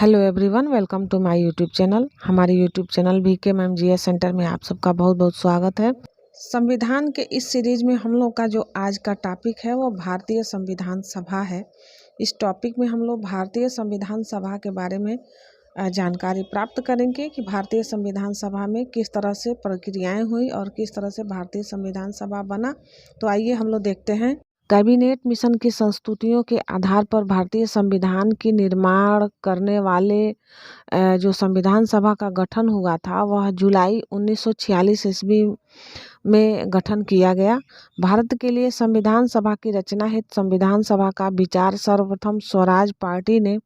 Hello everyone, welcome to my YouTube channel. हमारे YouTube channel VKMGS centre में आप सबका बहुत बहुत स्वागत है। संविधान के इस सीरीज में हम लोग का जो आज का टॉपिक है वो भारतीय संविधान सभा है। इस टॉपिक में हम लोग भारतीय संविधान सभा के बारे में जानकारी प्राप्त करेंगे कि भारतीय संविधान सभा में किस तरह से प्रक्रियाएं हुई और किस तरह से भारतीय संविधान सभा बना। तो आइए हम लोग देखते हैं। कैबिनेट मिशन की संस्तुतियों के आधार पर भारतीय संविधान की निर्माण करने वाले जो संविधान सभा का गठन हुआ था वह जुलाई 1946 ईस्वी में गठन किया गया। भारत के लिए संविधान सभा की रचना हेतु संविधान सभा का विचार सर्वप्रथम स्वराज पार्टी ने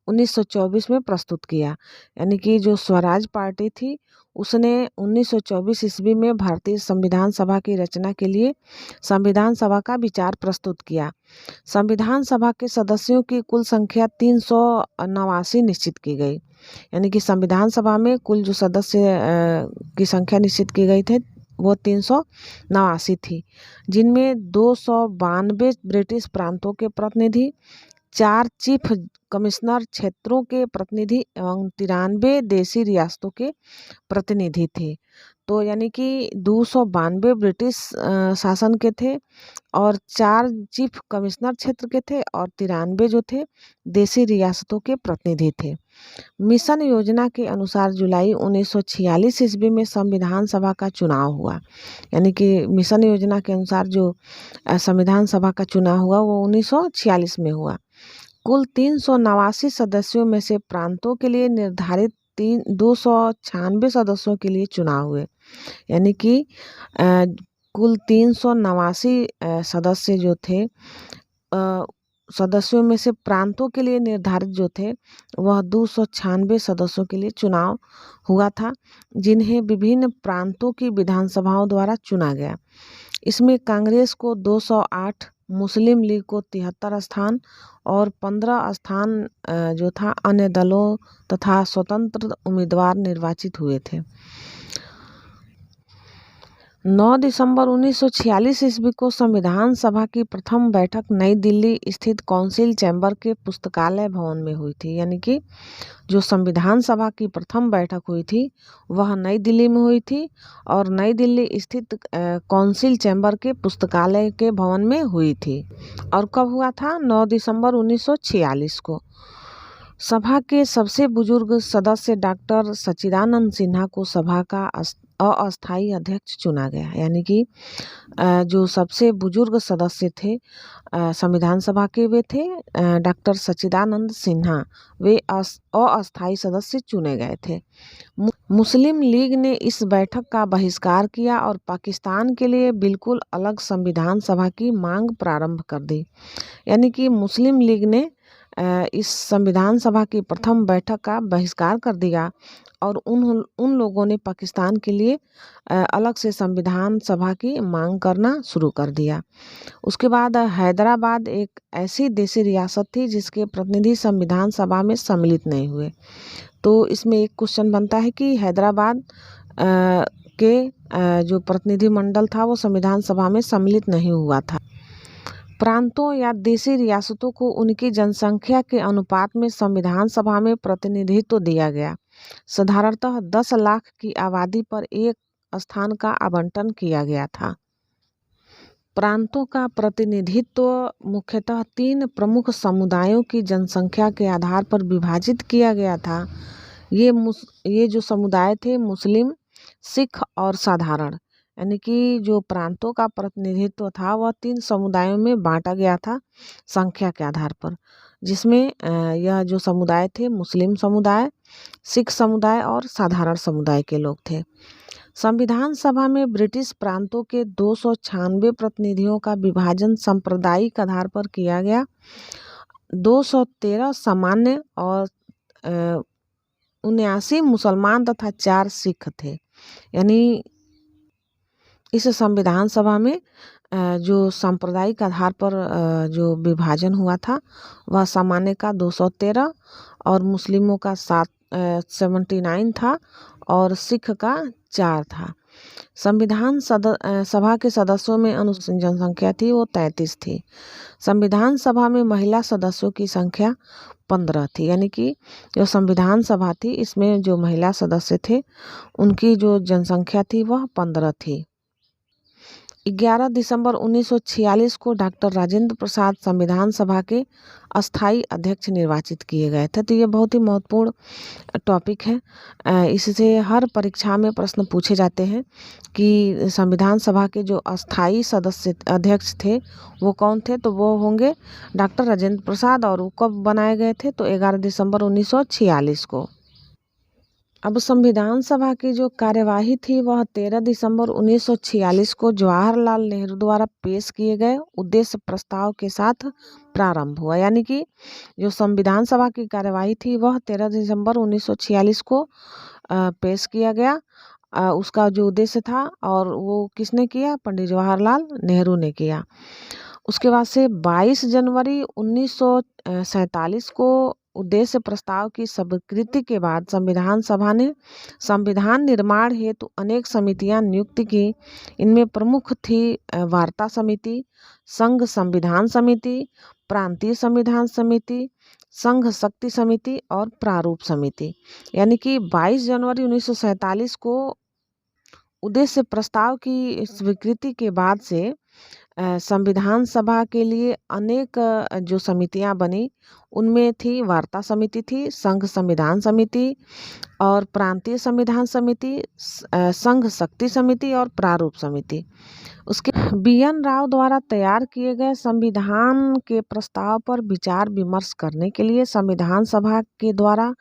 1924 में प्रस्तुत किया। यानी कि जो स्वराज पार्टी थी उसने 1924 ईस्वी में भारतीय संविधान सभा की रचना के लिए संविधान सभा का विचार प्रस्तुत किया। संविधान सभा के सदस्यों की कुल संख्या 389 निश्चित की गई। यानी कि संविधान सभा में कुल जो सदस्य की संख्या निश्चित की गई थे वो 389 थी, जिनमें 292 ब्रिटिश प्रांतों के प्रतिनिधि, 4 चीफ कमिश्नर क्षेत्रों के प्रतिनिधि एवं 93 देशी रियासतों के प्रतिनिधि थे। तो यानी कि 292 ब्रिटिश शासन के थे और 4 चीफ कमिश्नर क्षेत्र के थे और 93 जो थे देशी रियासतों के प्रतिनिधि थे। मिशन योजना के अनुसार जुलाई 1946 ईस्वी में संविधान सभा का चुनाव हुआ। यानी कि मिशन योजना के अनुसार जो संविधान सभा का चुनाव हुआ वो 1946 में हुआ। कुल 389 सदस्यों में से प्रांतों के लिए निर्धारित 296 सदस्यों के लिए चुनाव हुए। यानी कि कुल 389 सदस्य जो थे, सदस्यों में से प्रांतों के लिए निर्धारित जो थे वह 296 सदस्यों के लिए चुनाव हुआ था, जिन्हें विभिन्न प्रांतों की विधानसभाओं द्वारा चुना गया। इसमें कांग्रेस को 208, मुस्लिम लीग को 73 स्थान और 15 स्थान जो था अन्य दलों तथा स्वतंत्र उम्मीदवार निर्वाचित हुए थे। 9 दिसंबर 1946 ईस्वी को संविधान सभा की प्रथम बैठक नई दिल्ली स्थित काउंसिल चैम्बर के पुस्तकालय भवन में हुई थी। यानी कि जो संविधान सभा की प्रथम बैठक हुई थी वह नई दिल्ली में हुई थी और नई दिल्ली स्थित काउंसिल चैम्बर के पुस्तकालय के भवन में हुई थी। और कब हुआ था? 9 दिसंबर 1946 को। सभा के सबसे बुजुर्ग सदस्य डॉक्टर सच्चिदानंद सिन्हा को सभा का अस्थायी अध्यक्ष चुना गया। यानी कि जो सबसे बुजुर्ग सदस्य थे संविधान सभा के वे थे डॉक्टर सच्चिदानंद सिन्हा। वे अस्थायी सदस्य चुने गए थे। मुस्लिम लीग ने इस बैठक का बहिष्कार किया और पाकिस्तान के लिए बिल्कुल अलग संविधान सभा की मांग प्रारंभ कर दी। यानी कि मुस्लिम लीग ने इस संविधान सभा की प्रथम बैठक का बहिष्कार कर दिया और उन लोगों ने पाकिस्तान के लिए अलग से संविधान सभा की मांग करना शुरू कर दिया। उसके बाद हैदराबाद एक ऐसी देशी रियासत थी जिसके प्रतिनिधि संविधान सभा में सम्मिलित नहीं हुए। तो इसमें एक क्वेश्चन बनता है कि हैदराबाद के जो प्रतिनिधि मंडल था वो संविधान सभा में सम्मिलित नहीं हुआ था। प्रांतों या देशी रियासतों को उनकी जनसंख्या के अनुपात में संविधान सभा में प्रतिनिधित्व दिया गया। साधारणतः 10 लाख की आबादी पर एक स्थान का आवंटन किया गया था। प्रांतों का प्रतिनिधित्व मुख्यतः 3 प्रमुख समुदायों की जनसंख्या के आधार पर विभाजित किया गया था। ये जो समुदाय थे मुस्लिम, सिख और साधारण। यानी कि जो प्रांतों का प्रतिनिधित्व था वह 3 समुदायों में बांटा गया था संख्या के आधार पर, जिसमें यह जो समुदाय थे मुस्लिम समुदाय, सिख समुदाय और साधारण समुदाय के लोग थे। संविधान सभा में ब्रिटिश प्रांतों के 296 प्रतिनिधियों का विभाजन सांप्रदायिक आधार पर किया गया। 213 सामान्य और 79 मुसलमान तथा 4 सिख थे। यानी इस संविधान सभा में जो सांप्रदायिक आधार पर जो विभाजन हुआ था वह सामान्य का 213 और मुस्लिमों का 79 था और सिख का 4 था। सभा के सदस्यों में अनुसूचित जनसंख्या थी वो 33 थी। संविधान सभा में महिला सदस्यों की संख्या 15 थी, यानी कि जो संविधान सभा थी इसमें जो महिला सदस्य थे उनकी जो जनसंख्या थी वह 15 थी। 11 दिसंबर 1946 को डॉक्टर राजेंद्र प्रसाद संविधान सभा के अस्थाई अध्यक्ष निर्वाचित किए गए थे। तो ये बहुत ही महत्वपूर्ण टॉपिक है। इससे हर परीक्षा में प्रश्न पूछे जाते हैं कि संविधान सभा के जो अस्थाई सदस्य अध्यक्ष थे वो कौन थे, तो वो होंगे डॉक्टर राजेंद्र प्रसाद। और वो कब बनाए गए थे, तो 11 दिसंबर 1946 को। अब संविधान सभा की जो कार्यवाही थी वह 13 दिसंबर 1946 को जवाहरलाल नेहरू द्वारा पेश किए गए उद्देश्य प्रस्ताव के साथ प्रारंभ हुआ। यानी कि जो संविधान सभा की कार्यवाही थी वह 13 दिसंबर 1946 को पेश किया गया। उसका जो उद्देश्य था और वो किसने किया, पंडित जवाहरलाल नेहरू ने किया। उसके बाद से 22 जनवरी 1947 को उद्देश्य प्रस्ताव की स्वीकृति के बाद संविधान सभा ने संविधान निर्माण हेतु अनेक समितियां नियुक्त की। इनमें प्रमुख थी वार्ता समिति, संघ संविधान समिति, प्रांतीय संविधान समिति, संघ शक्ति समिति और प्रारूप समिति। यानी कि 22 जनवरी 1947 को उद्देश्य प्रस्ताव की स्वीकृति के बाद से संविधान सभा के लिए अनेक जो समितियां बनी, उनमें थी वार्ता समिति थी, संघ संविधान समिति और प्रांतीय संविधान समिति, संघ शक्ति समिति और प्रारूप समिति। उसके BN राव द्वारा तैयार किए गए संविधान के प्रस्ताव पर विचार विमर्श करने के लिए संविधान सभा के द्वारा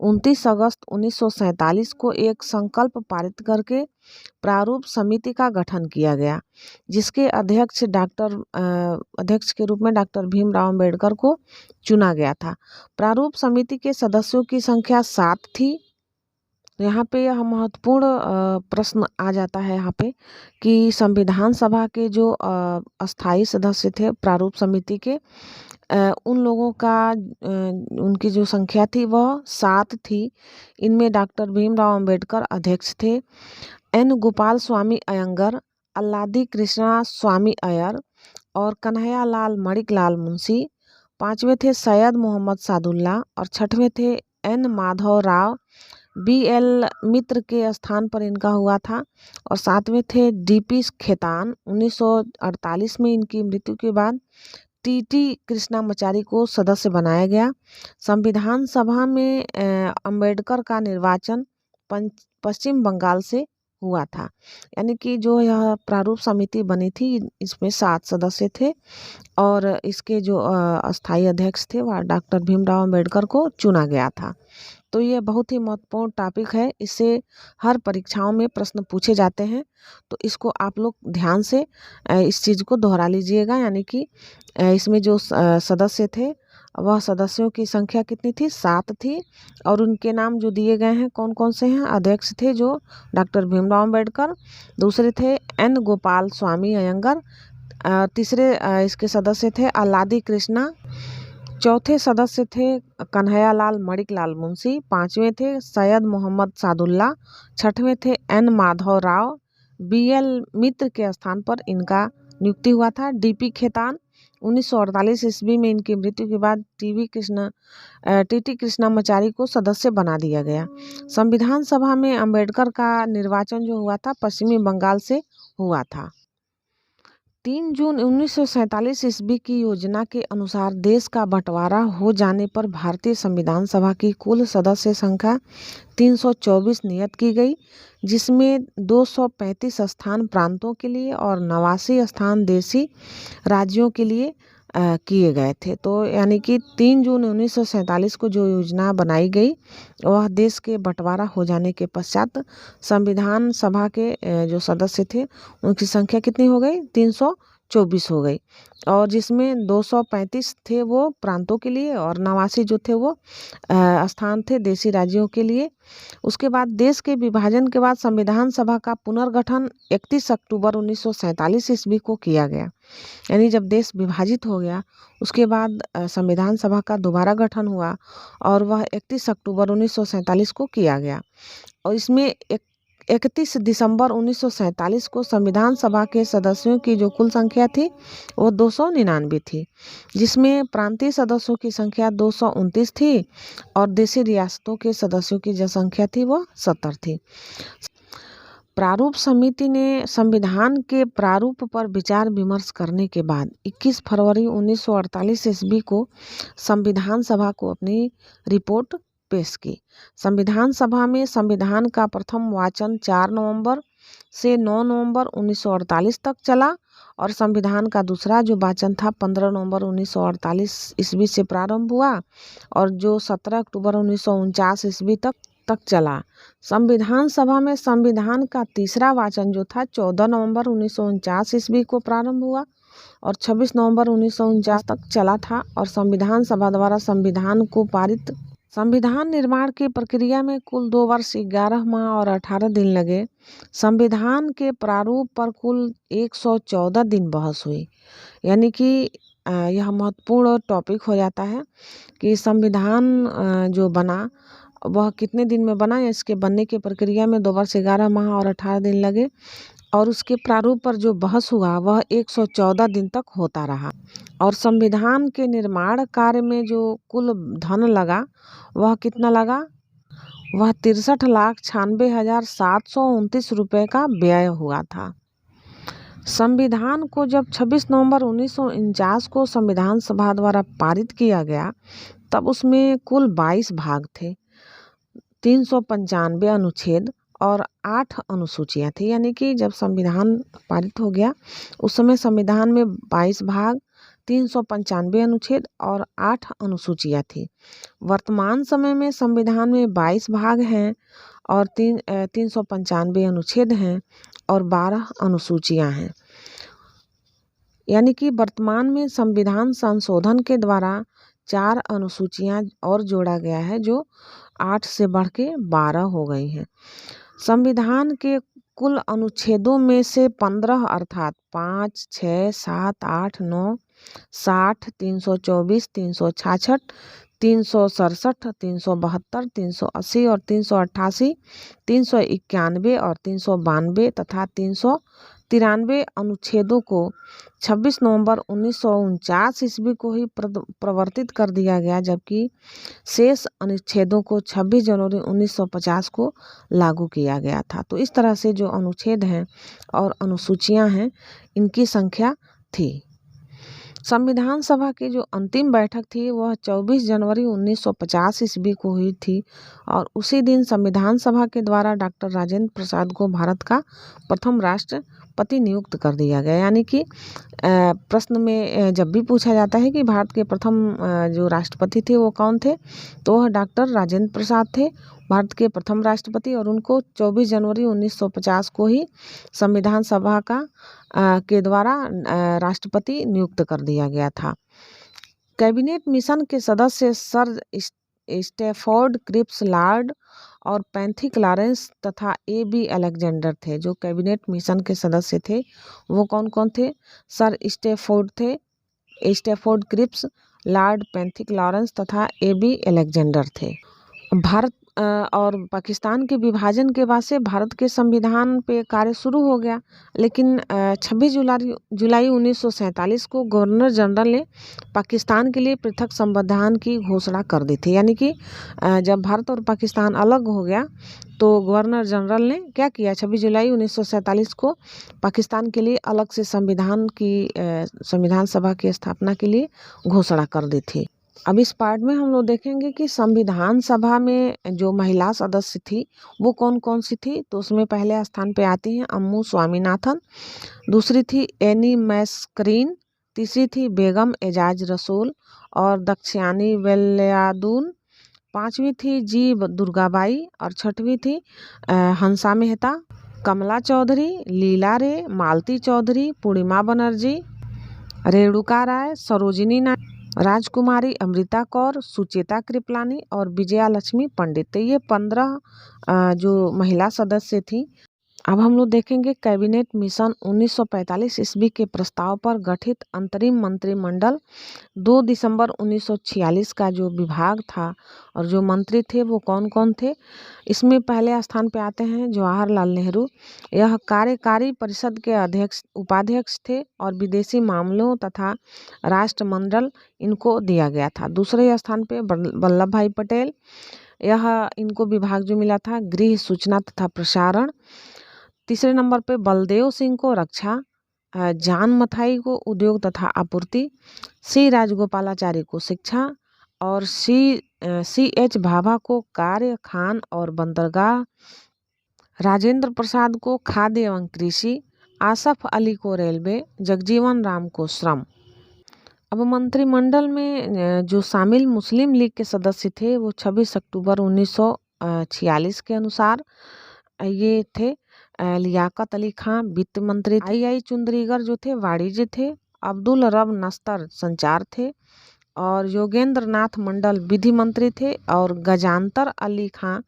29 अगस्त 1947 को एक संकल्प पारित करके प्रारूप समिति का गठन किया गया, जिसके अध्यक्ष के रूप में डॉक्टर भीमराव अम्बेडकर को चुना गया था। प्रारूप समिति के सदस्यों की संख्या 7 थी। यहाँ पे यह महत्वपूर्ण प्रश्न आ जाता है यहाँ पे कि संविधान सभा के जो अस्थाई सदस्य थे प्रारूप समिति के, उन लोगों का उनकी जो संख्या थी वह 7 थी। इनमें डॉक्टर भीमराव अम्बेडकर अध्यक्ष थे, N गोपाल स्वामी अयंगर, अल्लादी कृष्णा स्वामी अय्यर और कन्हैयालाल मणिकलाल मुंशी। 5वें थे सैयद मोहम्मद सादुल्ला और 6वें थे N माधव राव। BL मित्र के स्थान पर इनका हुआ था। और 7वें थे DP खेतान। 1948 में इनकी मृत्यु के बाद TT कृष्णामाचारी को सदस्य बनाया गया। संविधान सभा में अंबेडकर का निर्वाचन पश्चिम बंगाल से हुआ था। यानी कि जो यह प्रारूप समिति बनी थी इसमें 7 सदस्य थे और इसके जो अस्थाई अध्यक्ष थे वह डॉक्टर भीमराव अम्बेडकर को चुना गया था। तो ये बहुत ही महत्वपूर्ण टॉपिक है, इससे हर परीक्षाओं में प्रश्न पूछे जाते हैं। तो इसको आप लोग ध्यान से इस चीज़ को दोहरा लीजिएगा। यानी कि इसमें जो सदस्य थे वह सदस्यों की संख्या कितनी थी, 7 थी। और उनके नाम जो दिए गए हैं कौन कौन से हैं। अध्यक्ष थे जो डॉक्टर भीमराव अम्बेडकर, दूसरे थे N गोपाल स्वामी अयंगर, तीसरे इसके सदस्य थे अल्लादी कृष्णा, चौथे सदस्य थे कन्हैयालाल मणिकलाल मुंशी, 5वें थे सैयद मोहम्मद सादुल्ला, 6वें थे N माधव राव। BL मित्र के स्थान पर इनका नियुक्ति हुआ था। DP खेतान। 1948 ईस्वी में इनकी मृत्यु के बाद TT कृष्णामाचारी को सदस्य बना दिया गया। संविधान सभा में अंबेडकर का निर्वाचन जो हुआ था पश्चिमी बंगाल से हुआ था। 3 जून 1947 ईस्वी की योजना के अनुसार देश का बंटवारा हो जाने पर भारतीय संविधान सभा की कुल सदस्य संख्या 324 नियत की गई, जिसमें 235 स्थान प्रांतों के लिए और 89 स्थान देशी राज्यों के लिए किए गए थे। तो यानी कि 3 जून 1947 को जो योजना बनाई गई वह देश के बंटवारा हो जाने के पश्चात संविधान सभा के जो सदस्य थे उनकी संख्या कितनी हो गई, 324 हो गई। और जिसमें 235 थे वो प्रांतों के लिए और 89 जो थे वो स्थान थे देशी राज्यों के लिए। उसके बाद देश के विभाजन के बाद संविधान सभा का पुनर्गठन 31 अक्टूबर 1947 ईस्वी को किया गया। यानी जब देश विभाजित हो गया उसके बाद संविधान सभा का दोबारा गठन हुआ और वह 31 अक्टूबर 1947 को किया गया। और इसमें 31 दिसंबर 1947 को संविधान सभा के सदस्यों की जो कुल संख्या थी वो 299 थी, जिसमें प्रांतीय सदस्यों की संख्या 229 थी और देशी रियासतों के सदस्यों की जो संख्या थी वो 70 थी। प्रारूप समिति ने संविधान के प्रारूप पर विचार विमर्श करने के बाद 21 फरवरी 1948 ईस्वी को संविधान सभा को अपनी रिपोर्ट पेश की। संविधान सभा में संविधान का प्रथम वाचन 4 नवंबर से 9 नवंबर 1948 तक चला और संविधान का दूसरा जो वाचन था 15 नवंबर 1948 ईस्वी से प्रारंभ हुआ और जो 17 अक्टूबर 1949 ईस्वी तक चला। संविधान सभा में संविधान का तीसरा वाचन जो था 14 नवंबर 1949 ईस्वी को प्रारंभ हुआ और 26 नवंबर 1949 तक चला था और संविधान सभा द्वारा संविधान को पारित। संविधान निर्माण की प्रक्रिया में कुल 2 वर्ष 11 माह और 18 दिन लगे। संविधान के प्रारूप पर कुल 114 दिन बहस हुई, यानी कि यह महत्वपूर्ण टॉपिक हो जाता है कि संविधान जो बना वह कितने दिन में बना। इसके बनने की प्रक्रिया में 2 वर्ष 11 माह और 18 दिन लगे और उसके प्रारूप पर जो बहस हुआ वह 114 दिन तक होता रहा। और संविधान के निर्माण कार्य में जो कुल धन लगा वह कितना लगा, वह 63,96,729 रुपये का व्यय हुआ था। संविधान को जब 26 नवंबर 1949 को संविधान सभा द्वारा पारित किया गया तब उसमें कुल 22 भाग थे, 395 अनुच्छेद और 8 अनुसूचियां थी। यानी कि जब संविधान पारित हो गया उस समय संविधान में 22 भाग, 395 अनुच्छेद और 8 अनुसूचियां थी। वर्तमान समय में संविधान में 22 भाग हैं और 395 अनुच्छेद हैं और 12 अनुसूचियां हैं। यानी कि वर्तमान में संविधान संशोधन के द्वारा 4 अनुसूचियां और जोड़ा गया है जो 8 से बढ़ के 12 हो गई हैं। संविधान के कुल अनुच्छेदों में से 15 अर्थात 5, 6, 7, 8, 9, 60, 324, 366, 367, 372, 380 और 388, 391 और 392 तथा 393 अनुच्छेदों को 26 नवंबर 1949 ईस्वी को ही प्रवर्तित कर दिया गया, जबकि शेष अनुच्छेदों को 26 जनवरी 1950 को लागू किया गया था। तो इस तरह से जो अनुच्छेद हैं और अनुसूचियां हैं इनकी संख्या थी। संविधान सभा की जो अंतिम बैठक थी वह 24 जनवरी 1950 ईस्वी को हुई थी और उसी दिन संविधान सभा के द्वारा डॉक्टर राजेंद्र प्रसाद को भारत का प्रथम राष्ट्रपति नियुक्त कर दिया गया। यानी कि प्रश्न में जब भी पूछा जाता है कि भारत के प्रथम जो राष्ट्रपति थे वो कौन थे, तो वह डॉक्टर राजेंद्र प्रसाद थे, भारत के प्रथम राष्ट्रपति, और उनको 24 जनवरी 1950 को ही संविधान सभा के द्वारा राष्ट्रपति नियुक्त कर दिया गया था। कैबिनेट मिशन के सदस्य सर स्टैफोर्ड क्रिप्स लॉर्ड और पैंथिक लॉरेंस तथा A.B. अलेक्जेंडर थे। जो कैबिनेट मिशन के सदस्य थे वो कौन कौन थे? सर स्टैफोर्ड थे, Stafford Cripps, Lord Pethick Lawrence तथा A.B. अलेक्जेंडर थे। भारत और पाकिस्तान के विभाजन के बाद से भारत के संविधान पे कार्य शुरू हो गया, लेकिन 26 जुलाई 1947 को गवर्नर जनरल ने पाकिस्तान के लिए पृथक संविधान की घोषणा कर दी थी। यानी कि जब भारत और पाकिस्तान अलग हो गया तो गवर्नर जनरल ने क्या किया, 26 जुलाई 1947 को पाकिस्तान के लिए अलग से संविधान सभा की स्थापना के लिए घोषणा कर दी थी। अब इस पार्ट में हम लोग देखेंगे कि संविधान सभा में जो महिला सदस्य थी वो कौन कौन सी थी। तो उसमें पहले स्थान पे आती हैं अम्मू स्वामीनाथन, दूसरी थी एनी मैस्करीन, तीसरी थी बेगम एजाज रसूल और दक्षयानी वेलियादून, पांचवी थी जी दुर्गाबाई और छठवीं थी हंसा मेहता, कमला चौधरी, लीला रे, मालती चौधरी, पूर्णिमा बनर्जी, रेणुका राय, सरोजिनी नायडू, राजकुमारी अमृता कौर, सुचेता कृपलानी और विजया लक्ष्मी पंडित। तो ये 15 जो महिला सदस्य थी अब हम लोग देखेंगे कैबिनेट मिशन 1945 ईस्वी के प्रस्ताव पर गठित अंतरिम मंत्रिमंडल 2 दिसंबर 1946 का जो विभाग था और जो मंत्री थे वो कौन कौन थे। इसमें पहले स्थान पे आते हैं जवाहरलाल नेहरू। यह कार्यकारी परिषद के अध्यक्ष उपाध्यक्ष थे और विदेशी मामलों तथा राष्ट्रमंडल इनको दिया गया था। दूसरे स्थान पे वल्लभ भाई पटेल। यह इनको विभाग जो मिला था गृह सूचना तथा प्रसारण। तीसरे नंबर पे बलदेव सिंह को रक्षा, जान मथाई को उद्योग तथा आपूर्ति, सी राजगोपालाचारी को शिक्षा और सी एच भाभा को कार्य, खान और बंदरगाह, राजेंद्र प्रसाद को खाद्य एवं कृषि, आसफ अली को रेलवे, जगजीवन राम को श्रम। अब मंत्रिमंडल में जो शामिल मुस्लिम लीग के सदस्य थे वो 26 अक्टूबर 1946 के अनुसार ये थे लियाकत अली खान वित्त मंत्री, आई चुंदरीगर जो थे वाणिज्य थे, अब्दुल रब नस्तर संचार थे और योगेंद्र नाथ मंडल विधि मंत्री थे और गजानतर अली खां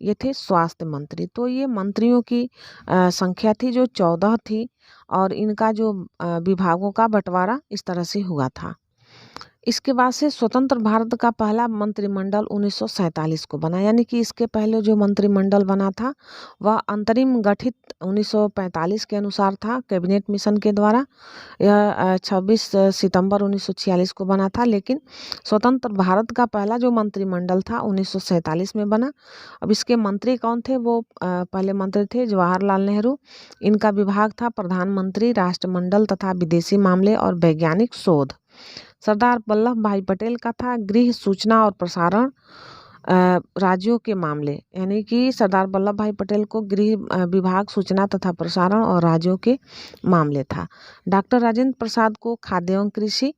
ये थे स्वास्थ्य मंत्री। तो ये मंत्रियों की संख्या थी जो 14 थी और इनका जो विभागों का बंटवारा इस तरह से हुआ था। इसके बाद से स्वतंत्र भारत का पहला मंत्रिमंडल 1947 को बना, यानी कि इसके पहले जो मंत्रिमंडल बना था वह अंतरिम गठित 1945 के अनुसार था कैबिनेट मिशन के द्वारा। यह 26 सितंबर 1946 को बना था, लेकिन स्वतंत्र भारत का पहला जो मंत्रिमंडल था 1947 में बना। अब इसके मंत्री कौन थे, वो पहले मंत्री थे जवाहरलाल नेहरू। इनका विभाग था प्रधानमंत्री, राष्ट्रमंडल तथा विदेशी मामले और वैज्ञानिक शोध। सरदार वल्लभ भाई पटेल का था गृह सूचना और प्रसारण, राज्यों के मामले, यानी कि सरदार वल्लभ भाई पटेल को गृह विभाग, सूचना तथा प्रसारण और राज्यों के मामले था। डॉक्टर राजेंद्र प्रसाद को खाद्य एवं कृषि,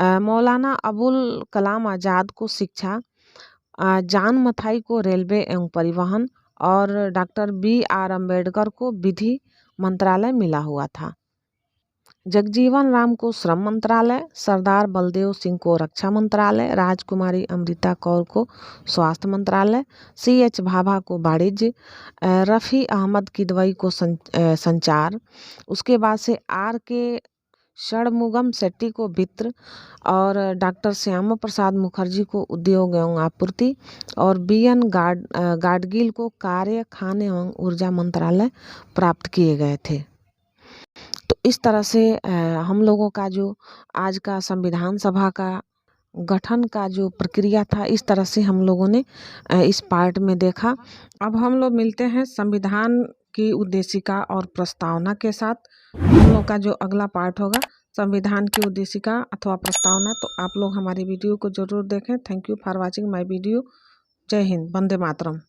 मौलाना अबुल कलाम आज़ाद को शिक्षा, जान मथाई को रेलवे एवं परिवहन और डॉक्टर BR अम्बेडकर को विधि मंत्रालय मिला हुआ था। जगजीवन राम को श्रम मंत्रालय, सरदार बलदेव सिंह को रक्षा मंत्रालय, राजकुमारी अमृता कौर को स्वास्थ्य मंत्रालय, CH भाभा को वाणिज्य, रफ़ी अहमद किदवई को संचार, उसके बाद से RK षणमुगम शेट्टी को वित्त और डॉक्टर श्यामा प्रसाद मुखर्जी को उद्योग एवं आपूर्ति और BN गाडगिल को कार्य, खान एवं ऊर्जा मंत्रालय प्राप्त किए गए थे। तो इस तरह से हम लोगों का जो आज का संविधान सभा का गठन का जो प्रक्रिया था, इस तरह से हम लोगों ने इस पार्ट में देखा। अब हम लोग मिलते हैं संविधान की उद्देशिका और प्रस्तावना के साथ। हम लोग का जो अगला पार्ट होगा संविधान की उद्देशिका अथवा प्रस्तावना, तो आप लोग हमारी वीडियो को जरूर देखें। Thank you for watching my video. जय हिंद, वंदे मातरम।